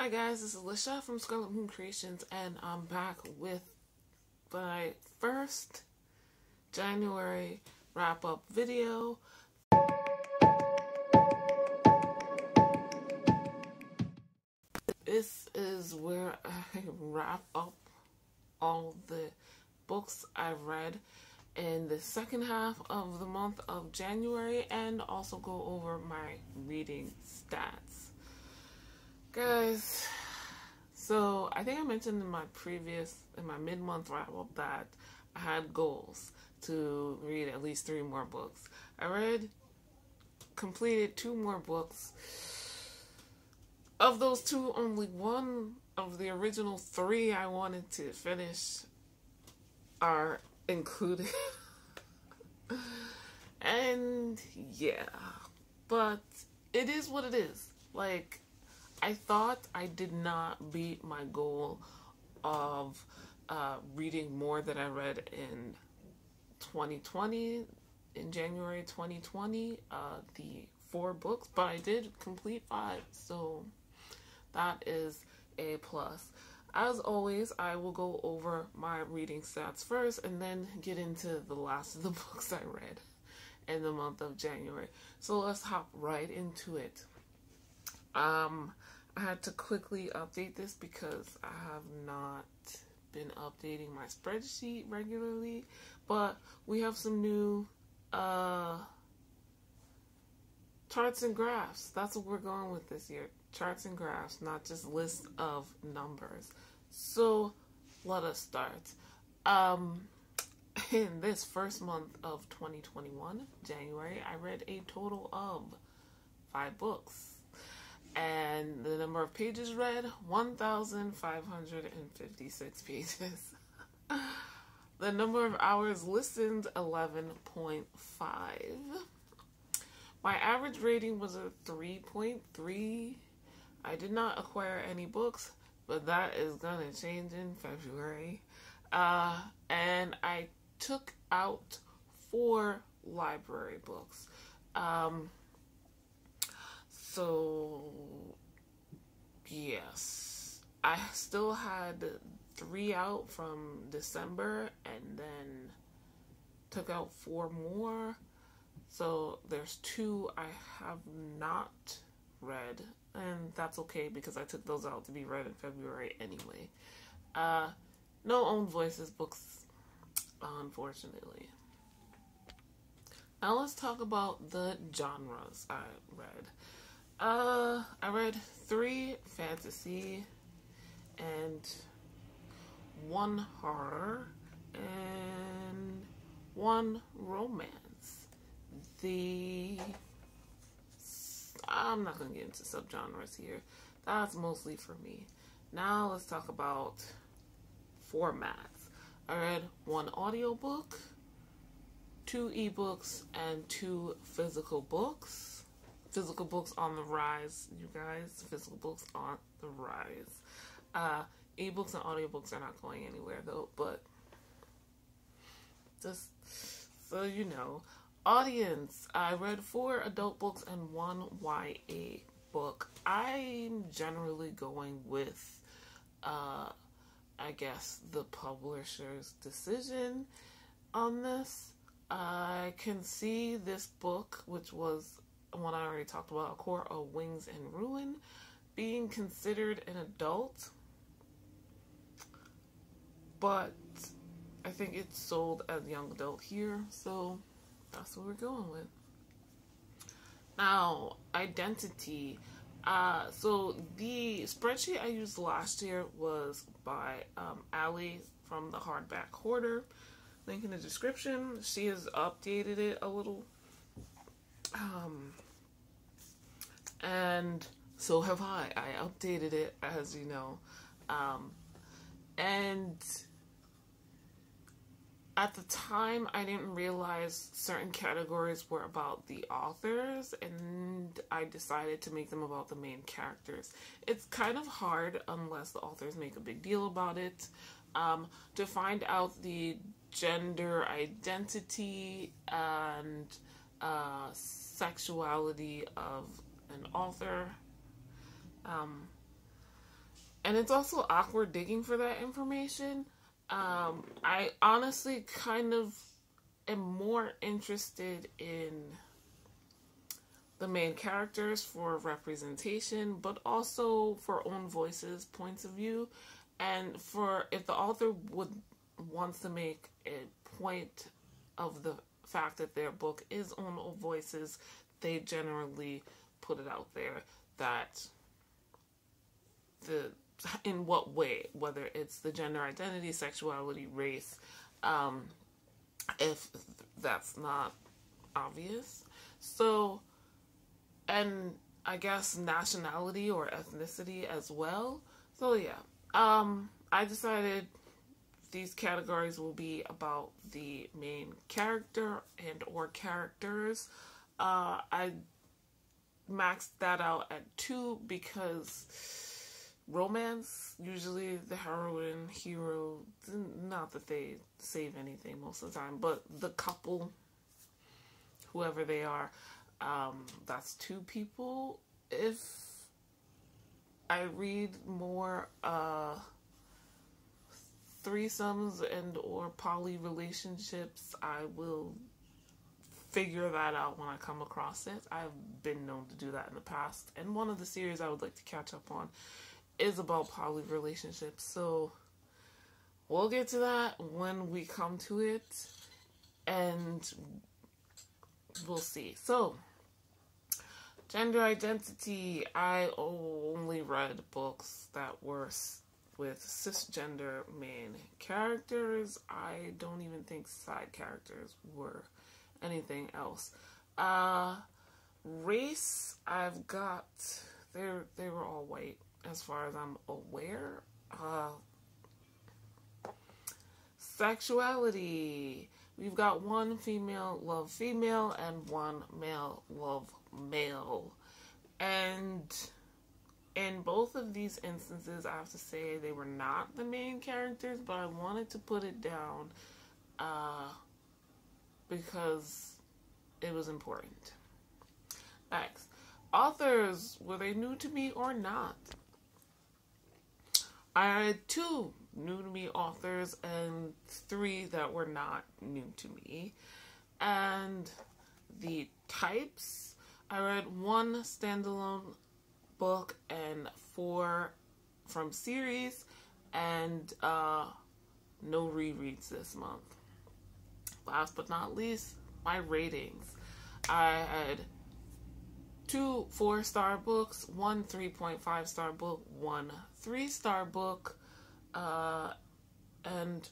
Hi guys, this is Lisha from Scarlet Moon Creations, and I'm back with my first January wrap-up video. This is where I wrap up all the books I've read in the second half of the month of January and also go over my reading stats. Guys, so I think I mentioned in my mid-month wrap-up that I had goals to read at least 3 more books. I completed 2 more books. Of those 2, only one of the original 3 I wanted to finish are included. And yeah, but it is what it is. Like, I thought I did not beat my goal of reading more than I read in 2020, in January 2020, the 4 books, but I did complete 5, so that is a plus. As always, I will go over my reading stats first and then get into the last of the books I read in the month of January. So let's hop right into it. I had to quickly update this because I have not been updating my spreadsheet regularly, but we have some new charts and graphs. That's what we're going with this year. Charts and graphs, not just lists of numbers. So let us start. In this first month of 2021, January, I read a total of 5 books. And the number of pages read, 1,556 pages. The number of hours listened, 11.5. My average rating was a 3.3. I did not acquire any books, but that is going to change in February. And I took out 4 library books. So, yes, I still had 3 out from December and then took out 4 more. So there's 2 I have not read, and that's okay because I took those out to be read in February anyway. No Own Voices books, unfortunately. Now let's talk about the genres I read. I read 3 fantasy and 1 horror and 1 romance. I'm not going to get into subgenres here. That's mostly for me. Now let's talk about formats. I read 1 audiobook, 2 ebooks, and 2 physical books. Physical books on the rise, you guys. Physical books on the rise. Ebooks and audiobooks are not going anywhere, though, but just so you know. Audience, I read 4 adult books and 1 YA book. I'm generally going with, I guess, the publisher's decision on this. I can see this book, which was one I already talked about, A Court of Wings and Ruin, being considered an adult, but I think it's sold as young adult here, so that's what we're going with. Now, identity. So the spreadsheet I used last year was by Allie from the Hardback Hoarder. Link in the description. She has updated it a little. And so have I. I updated it, as you know. And at the time, I didn't realize certain categories were about the authors, and I decided to make them about the main characters. It's kind of hard, unless the authors make a big deal about it, to find out the gender identity and sexuality of an author. And it's also awkward digging for that information. I honestly kind of am more interested in the main characters for representation, but also for own voices, points of view, and for if the author wants to make a point of the fact that their book is own voices, they generally put it out there that in what way, whether it's the gender identity, sexuality, race, if that's not obvious. So, and I guess nationality or ethnicity as well. So yeah, I decided these categories will be about the main character and or characters. I maxed that out at 2 because romance, usually the heroine, hero, not that they save anything most of the time, but the couple, whoever they are, that's 2 people. If I read more threesomes and or poly relationships, I will figure that out when I come across it. I've been known to do that in the past, and one of the series I would like to catch up on is about poly relationships, so we'll get to that when we come to it, and we'll see. So, gender identity, I only read books that were with cisgender main characters. I don't even think side characters were anything else. Race, I've got, they were all white as far as I'm aware. Sexuality, we've got 1 female love female and 1 male love male. And in both of these instances, I have to say they were not the main characters, but I wanted to put it down because it was important. Next, authors, were they new to me or not? I had 2 new to me authors and 3 that were not new to me. And the types, I read 1 standalone book and 4 from series, and no rereads this month. Last but not least, my ratings. I had 2 4-star books, 1 3.5-star book, 1 3-star book, and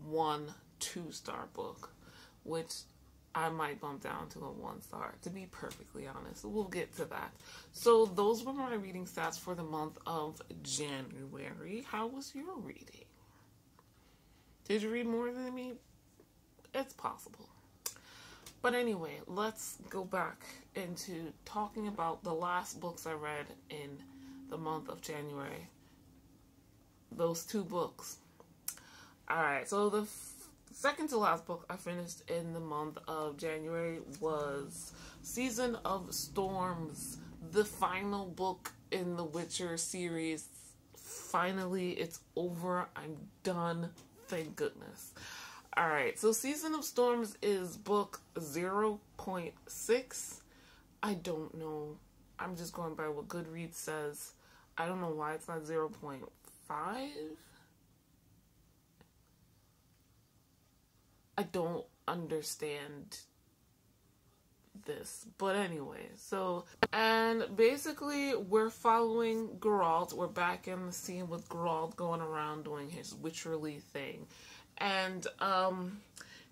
1 2-star book, which I might bump down to a 1-star, to be perfectly honest. We'll get to that. So those were my reading stats for the month of January. How was your reading? Did you read more than me? It's possible. But anyway, let's go back into talking about the last books I read in the month of January. Those 2 books. Alright, so the second to last book I finished in the month of January was Season of Storms, the final book in the Witcher series. Finally, it's over. I'm done. Thank goodness. Alright, so Season of Storms is book 0.6. I don't know. I'm just going by what Goodreads says. I don't know why it's not 0.5. I don't understand this. But anyway, so, and basically we're following Geralt. We're back in the scene with Geralt going around doing his witcherly thing. And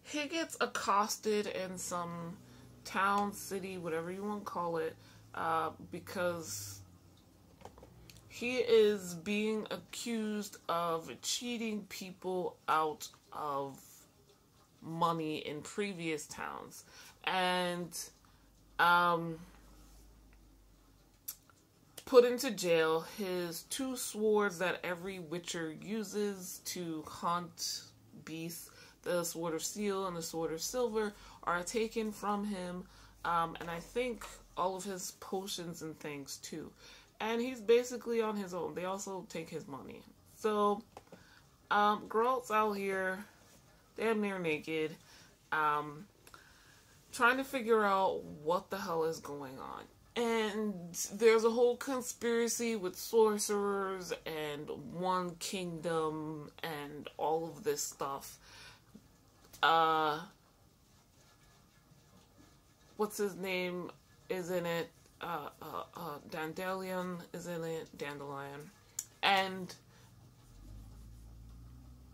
he gets accosted in some town, city, whatever you want to call it, because he is being accused of cheating people out of money in previous towns. And put into jail. His 2 swords that every witcher uses to hunt beasts, the Sword of Steel and the Sword of Silver, are taken from him, and I think all of his potions and things too. and he's basically on his own. They also take his money. So, Geralt's out here, damn near naked, trying to figure out what the hell is going on. And there's a whole conspiracy with sorcerers and one kingdom and all of this stuff. What's his name is in it? Dandelion is in it. Dandelion. And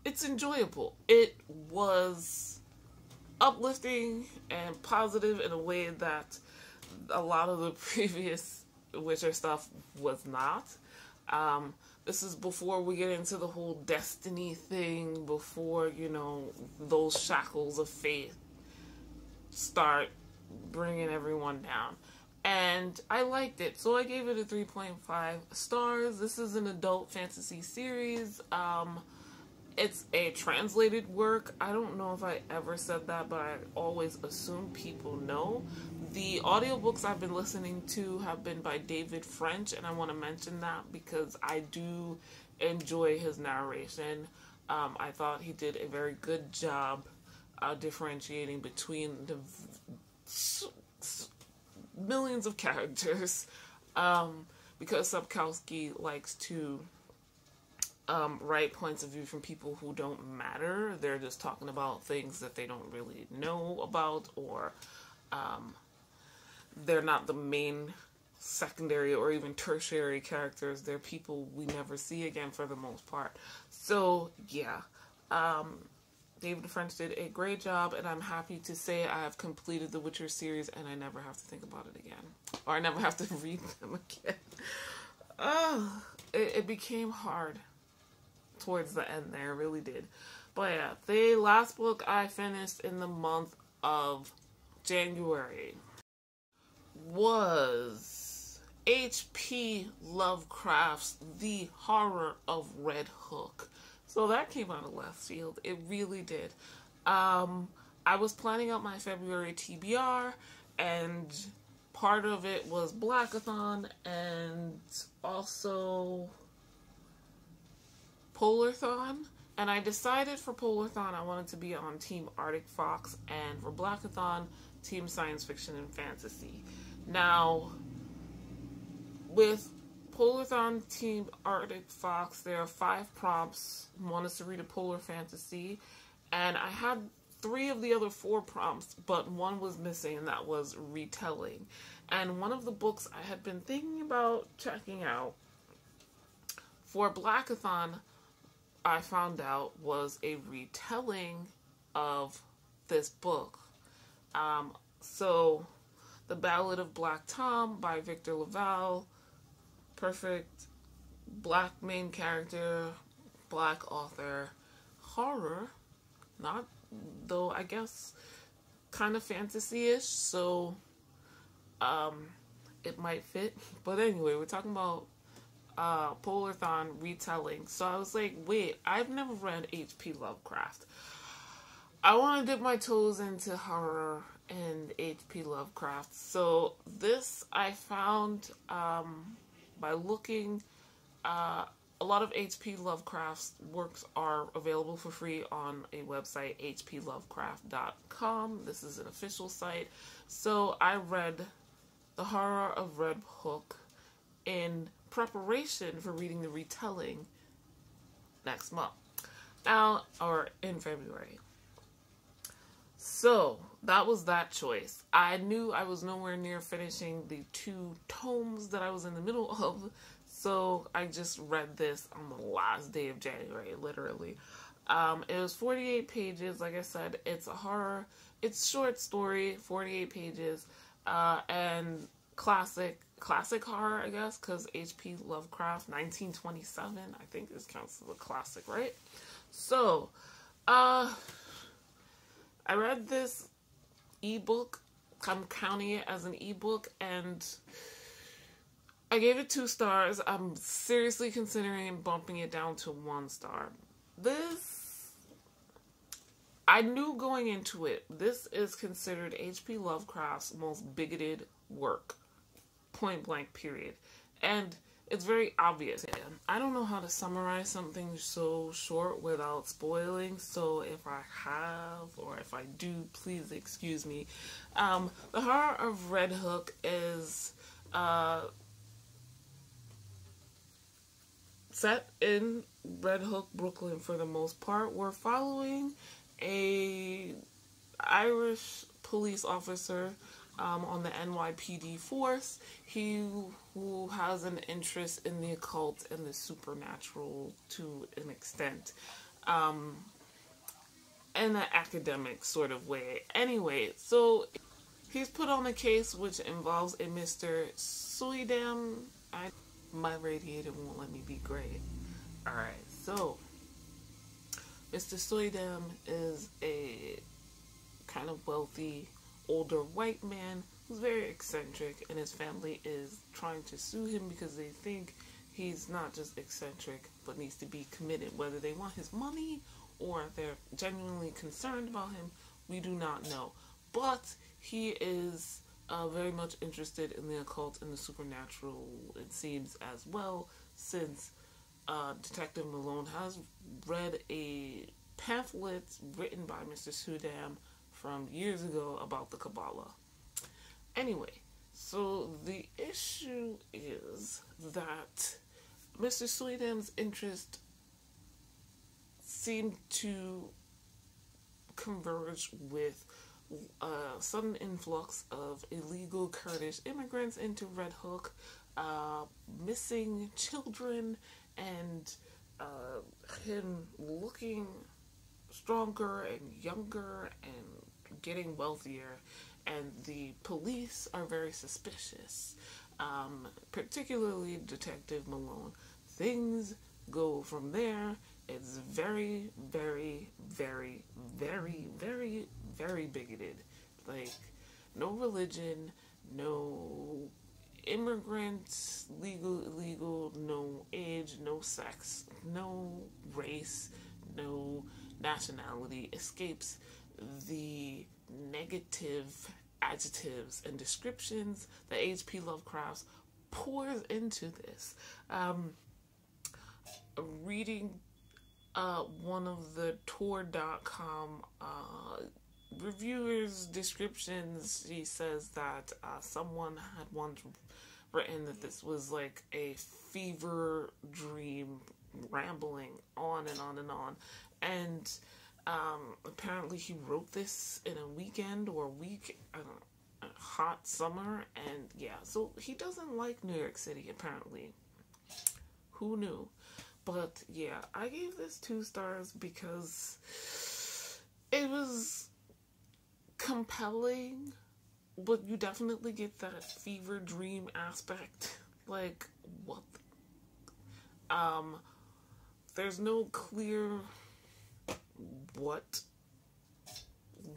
it's enjoyable. It was uplifting and positive in a way that a lot of the previous Witcher stuff was not. This is before we get into the whole destiny thing, before, you know, those shackles of fate start bringing everyone down. And I liked it, so I gave it a 3.5 stars. This is an adult fantasy series. It's a translated work. I don't know if I ever said that, but I always assume people know. The audiobooks I've been listening to have been by David French, and I want to mention that because I do enjoy his narration. I thought he did a very good job differentiating between the millions of characters, because Sapkowski likes to write points of view from people who don't matter. They're just talking about things that they don't really know about, or they're not the main, secondary, or even tertiary characters. They're people we never see again for the most part. So, yeah. David French did a great job, and I'm happy to say I have completed the Witcher series, and I never have to think about it again. Or I never have to read them again. It became hard towards the end there, it really did. But yeah, the last book I finished in the month of January was H.P. Lovecraft's The Horror of Red Hook. So that came out of left field. It really did. I was planning out my February TBR, and part of it was Blackathon and also Polarthon. And I decided for Polarthon I wanted to be on Team Arctic Fox, and for Blackathon, Team Science Fiction and Fantasy. Now, with Polarthon Team Arctic Fox, there are 5 prompts. One is to read a polar fantasy, and I had 3 of the other 4 prompts, but one was missing, and that was retelling. And one of the books I had been thinking about checking out for Blackathon, I found out was a retelling of this book. So, The Ballad of Black Tom by Victor LaValle. Perfect black main character, black author, horror, not, though I guess kind of fantasy-ish, so it might fit. But anyway, we're talking about Polarthon retelling. So I was like, wait, I've never read H.P. Lovecraft. I want to dip my toes into horror and H.P. Lovecraft. So this I found by looking. A lot of H.P. Lovecraft's works are available for free on a website, hplovecraft.com. This is an official site. So I read The Horror of Red Hook in preparation for reading the retelling next month. Now, or in February. So, that was that choice. I knew I was nowhere near finishing the 2 tomes that I was in the middle of, so I just read this on the last day of January, literally. It was 48 pages, like I said. It's a horror, it's short story, 48 pages, and classic horror, I guess, because H.P. Lovecraft, 1927, I think this counts as a classic, right? So, I read this ebook. I'm counting it as an ebook, and I gave it 2 stars. I'm seriously considering bumping it down to 1 star. This, I knew going into it, this is considered H.P. Lovecraft's most bigoted work. Point blank, period. And it's very obvious. I don't know how to summarize something so short without spoiling, so if I have, or if I do, please excuse me. The Horror of Red Hook is set in Red Hook, Brooklyn for the most part. We're following a Irish police officer on the NYPD force, who has an interest in the occult and the supernatural to an extent, in an academic sort of way. Anyway, so he's put on a case which involves a Mr. Suydam. My radiator won't let me be great. Alright, so Mr. Suydam is a kind of wealthy older white man who's very eccentric, and his family is trying to sue him because they think he's not just eccentric but needs to be committed. Whether they want his money or they're genuinely concerned about him, we do not know. But he is very much interested in the occult and the supernatural, it seems, as well, since Detective Malone has read a pamphlet written by Mr. Suydam from years ago about the Kabbalah. Anyway, so the issue is that Mr. Suydam's interest seemed to converge with a sudden influx of illegal Kurdish immigrants into Red Hook, missing children, and him looking stronger and younger and getting wealthier, and the police are very suspicious, particularly Detective Malone. Things go from there. It's very, very, very, very, very, very bigoted. Like, no religion, no immigrants, legal, illegal, no age, no sex, no race, no nationality escapes the negative adjectives and descriptions that H.P. Lovecraft pours into this. Reading one of the Tor.com reviewers' descriptions, he says that someone had once written that this was like a fever dream rambling on and on and on. And apparently he wrote this in a weekend or a week, a hot summer, and yeah, so he doesn't like New York City, apparently. Who knew? But yeah, I gave this 2 stars because it was compelling, but you definitely get that fever dream aspect. Like, what? There's no clear what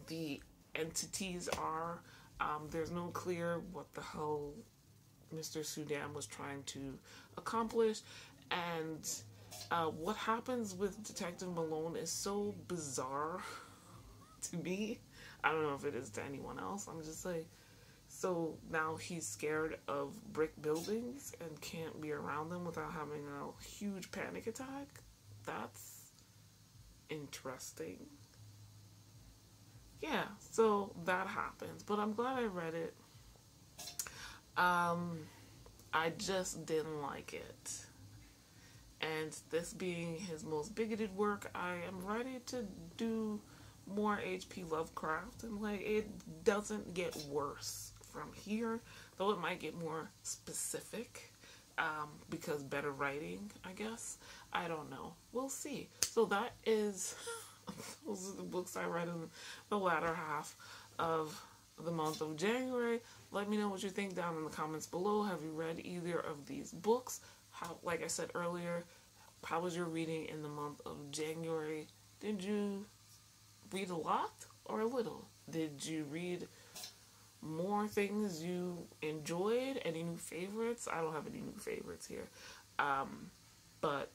the entities are. There's no clear what the hell Mr. Suydam was trying to accomplish, and what happens with Detective Malone is so bizarre to me. I don't know if it is to anyone else. I'm just like, so now he's scared of brick buildings and can't be around them without having a huge panic attack? That's interesting. Yeah, so that happens. But I'm glad I read it. I just didn't like it. And this being his most bigoted work, I am ready to do more H.P. Lovecraft. And like, it doesn't get worse from here, though it might get more specific. Because better writing, I guess. I don't know. We'll see. So that is those are the books I read in the latter half of the month of January. Let me know what you think down in the comments below. Have you read either of these books? How, like I said earlier, how was your reading in the month of January? Did you read a lot or a little? Did you read more things you enjoyed? Any new favorites? I don't have any new favorites here. But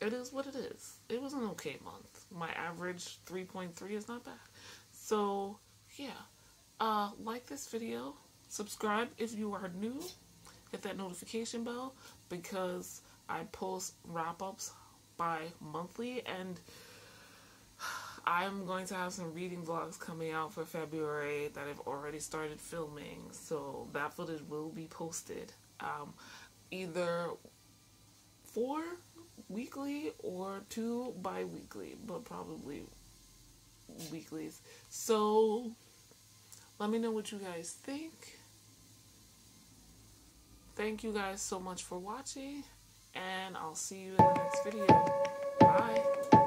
it is what it is. It was an okay month. My average 3.3 is not bad. So, yeah. Like this video. Subscribe if you are new. hit that notification bell, because I post wrap-ups bi-monthly, and I'm going to have some reading vlogs coming out for February that I've already started filming, so that footage will be posted. Either 4 weekly or 2 bi-weekly, but probably weeklies. So let me know what you guys think. Thank you guys so much for watching, and I'll see you in the next video. Bye.